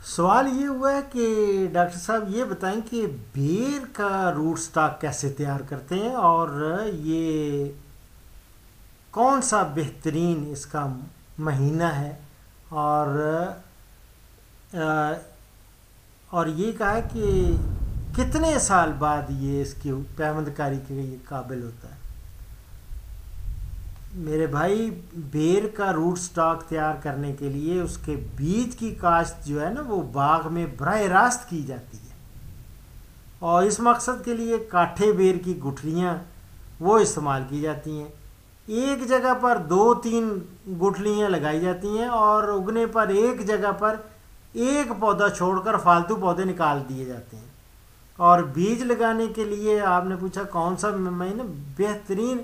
سوال یہ ہوا ہے کہ ڈاکٹر صاحب یہ بتائیں کہ بیر کا روٹ سٹاک کیسے تیار کرتے ہیں، اور یہ کون سا بہترین اس کا مہینہ ہے، اور اور یہ کہا ہے کہ کتنے سال بعد یہ اس کی پیوند کاری کے لیے قابل ہوتا ہے۔ میرے بھائی، بیر کا روٹ سٹاک تیار کرنے کے لیے اس کے بیج کی کاشت جو ہے نا وہ باغ میں براہ راست کی جاتی ہے، اور اس مقصد کے لیے کاٹھے بیر کی گٹھلیاں وہ استعمال کی جاتی ہیں۔ ایک جگہ پر 2-3 گٹھلیاں لگائی جاتی ہیں، اور اگنے پر ایک جگہ پر ایک پودا چھوڑ کر فالتو پودے نکال دیے جاتے ہیں۔ اور بیج لگانے کے لیے آپ نے پوچھا کون سا مہینہ بہترین،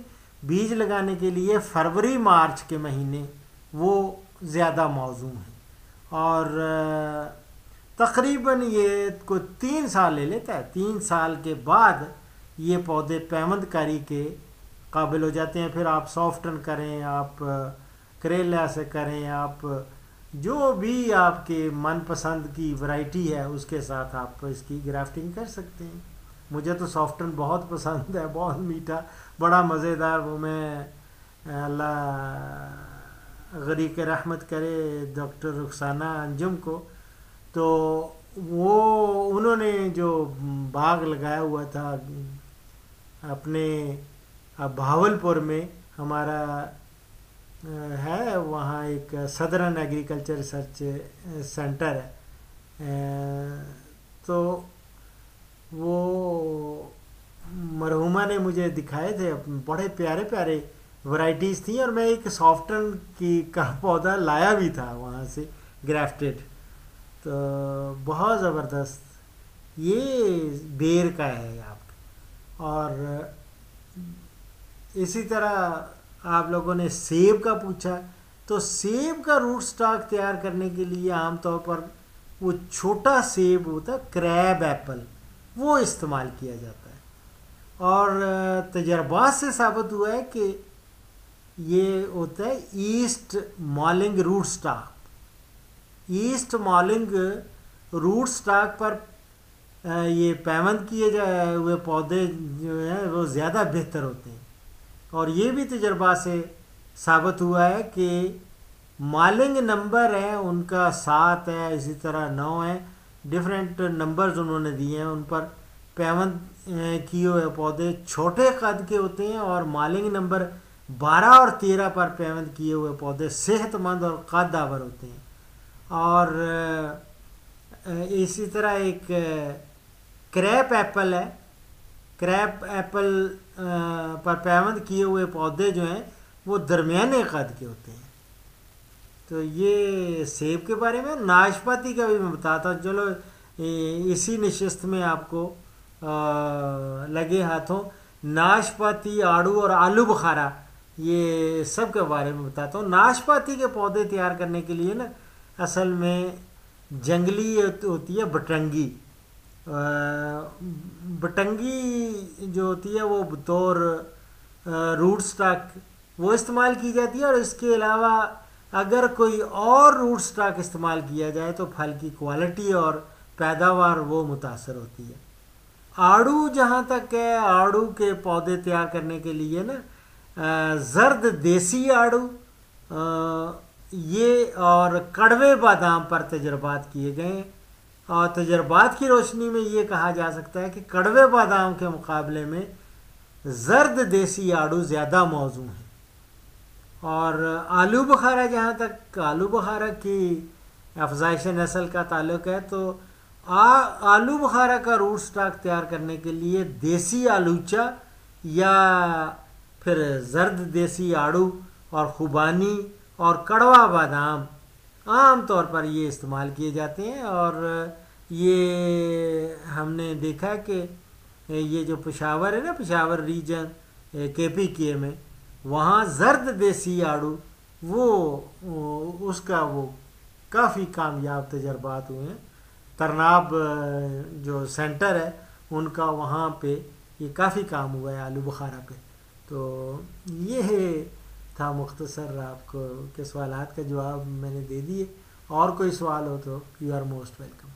بیج لگانے کے لیے فروری مارچ کے مہینے وہ زیادہ موزوں ہیں، اور تقریباً یہ کوئی 3 سال لے لیتا ہے۔ 3 سال کے بعد یہ پودے پیوند کاری کے قابل ہو جاتے ہیں۔ پھر آپ سافٹن کریں، آپ کریلا سے کریں، آپ جو بھی آپ کے من پسند کی ورائٹی ہے اس کے ساتھ آپ اس کی گرافٹنگ کر سکتے ہیں۔ مجھے تو سافٹن بہت پسند ہے، بہت میٹھا، بڑا مزیدار۔ وہ میں اللہ غریق رحمت کرے ڈاکٹر رخسانہ انجم کو، تو انہوں نے جو باغ لگایا ہوا تھا اپنے بہاولپور میں، ہمارا ہے وہاں ایک صدرن ایگریکلچر ریسرچ سینٹر ہے، تو وہ مرحومہ نے مجھے دکھائے تھے، بڑے پیارے پیارے ورائٹیز تھیں، اور میں ایک سافٹن کا پودا لایا بھی تھا وہاں سے گرافٹڈ، تو بہت زبردست یہ بیر کا ہے آپ۔ اور اسی طرح آپ لوگوں نے سیب کا پوچھا، تو سیب کا روٹ سٹاک تیار کرنے کے لیے عام طور پر وہ چھوٹا سیب ہوتا ہے، کریب ایپل، وہ استعمال کیا جاتا ہے۔ اور تجربات سے ثابت ہوا ہے کہ یہ ہوتا ہے East Malling root stock. East Malling root stock پر یہ پیوند کیے جائے ہوئے پودے جو ہیں وہ زیادہ بہتر ہوتے ہیں، اور یہ بھی تجربات سے ثابت ہوا ہے کہ مالنگ نمبر ہیں ان کا 7 ہے، اسی طرح 9 ہے، ڈفرینٹ نمبرز انہوں نے دیے ہیں، ان پر پیوند کیے ہوئے پودے چھوٹے قد کے ہوتے ہیں، اور مالنگ نمبر 12 اور 13 پر پیوند کیے ہوئے پودے صحت مند اور قد آور ہوتے ہیں۔ اور اسی طرح ایک کریپ ایپل ہے، کریپ ایپل پر پیوند کیے ہوئے پودے جو ہیں وہ درمیانے قد کے ہوتے ہیں۔ تو یہ سیب کے بارے میں۔ ناشپاتی کا بھی میں بتاتا ہوں، چلو اسی نشست میں آپ کو لگے ہاتھوں ناشپاتی، آڑو اور آلو بخارا، یہ سب کے بارے میں بتاتا ہوں۔ ناشپاتی کے پودے تیار کرنے کے لیے نا اصل میں جنگلی ہوتی ہے بٹنگی، بٹنگی جو ہوتی ہے وہ بطور روٹ سٹاک وہ استعمال کی جاتی ہے، اور اس کے علاوہ اگر کوئی اور روٹ سٹاک استعمال کیا جائے تو پھل کی کوالٹی اور پیداوار وہ متاثر ہوتی ہے۔ آڑو جہاں تک ہے، آڑو کے پودے تیار کرنے کے لیے نا زرد دیسی آڑو یہ اور کڑوے بادام پر تجربات کیے گئے ہیں، اور تجربات کی روشنی میں یہ کہا جا سکتا ہے کہ کڑوے بادام کے مقابلے میں زرد دیسی آڑو زیادہ موزوں ہیں۔ اور آلو بخارا، جہاں تک آلو بخارا کی افزائش نسل کا تعلق ہے، تو آلو بخارا کا روٹ سٹاک تیار کرنے کے لیے دیسی آلوچا یا پھر زرد دیسی آڑو اور خوبانی اور کڑوا بادام عام طور پر یہ استعمال کیے جاتے ہیں۔ اور یہ ہم نے دیکھا کہ یہ جو پشاور ہے نا، پشاور ریجن KPK میں، وہاں زرد دیسی آڑو وہ اس کا وہ کافی کامیاب تجربات ہوئے ہیں۔ ترناب جو سینٹر ہے ان کا وہاں پہ یہ کافی کام ہوا ہے آلو بخارا پہ۔ تو یہ تھا مختصر آپ کو کے سوالات کا جواب میں نے دے دیے۔ اور کوئی سوال ہو تو یو آر موسٹ ویلکم.